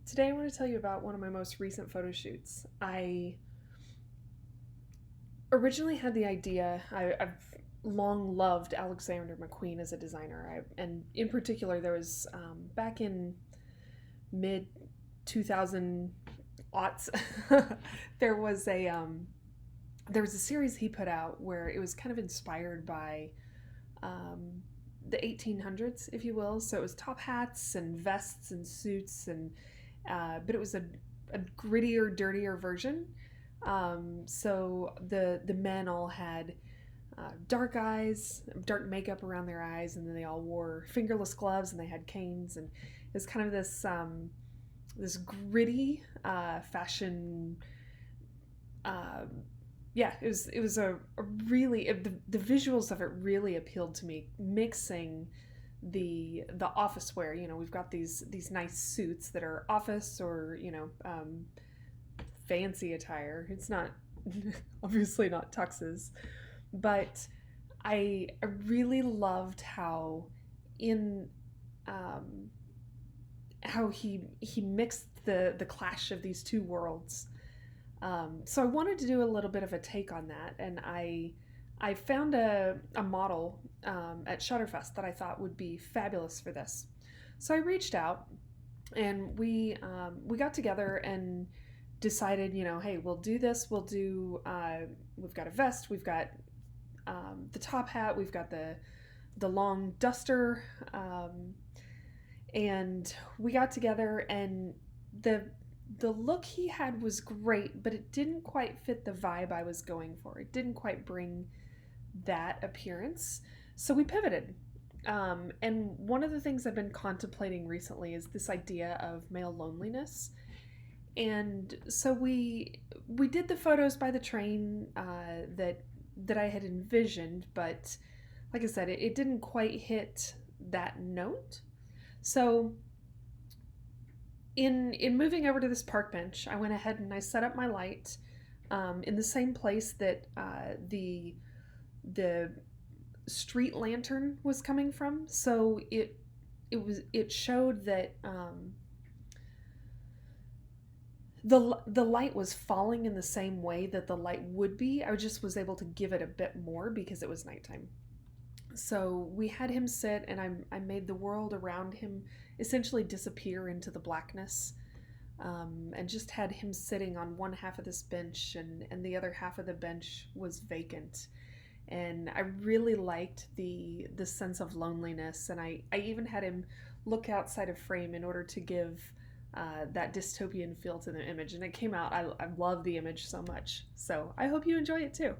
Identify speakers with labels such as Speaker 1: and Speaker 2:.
Speaker 1: Today I want to tell you about one of my most recent photo shoots. I originally had the idea, I've long loved Alexander McQueen as a designer. And in particular, there was back in mid 2000 aughts, there was a there was a series he put out where it was kind of inspired by um, the 1800s, if you will. So it was top hats and vests and suits, and but it was a grittier, dirtier version. So the men all had dark eyes, dark makeup around their eyes, and then they all wore fingerless gloves and they had canes, and it was kind of this gritty fashion. Uh, yeah, it was a really the visuals of it really appealed to me, mixing the office wear. We've got these nice suits that are office or fancy attire. It's not obviously not tuxes, but I really loved in um, how he mixed the clash of these two worlds. So I wanted to do a little bit of a take on that, and I found a model at Shutterfest that I thought would be fabulous for this. So I reached out, and we got together and decided, hey, we'll do this. We've got a vest, we've got the top hat, we've got the long duster, and we got together, and the look he had was great, but it didn't quite fit the vibe I was going for. It didn't quite bring that appearance. So we pivoted. And one of the things I've been contemplating recently is this idea of male loneliness. And so we did the photos by the train that I had envisioned, but like I said, it didn't quite hit that note. So in moving over to this park bench, I went ahead and I set up my light in the same place that the street lantern was coming from. So it showed that the light was falling in the same way that the light would be. I just was able to give it a bit more because it was nighttime. So we had him sit, and I made the world around him essentially disappear into the blackness, and just had him sitting on one half of this bench, and the other half of the bench was vacant. And I really liked the sense of loneliness, and I even had him look outside of frame in order to give that dystopian feel to the image, and it came out. I love the image so much, so I hope you enjoy it too.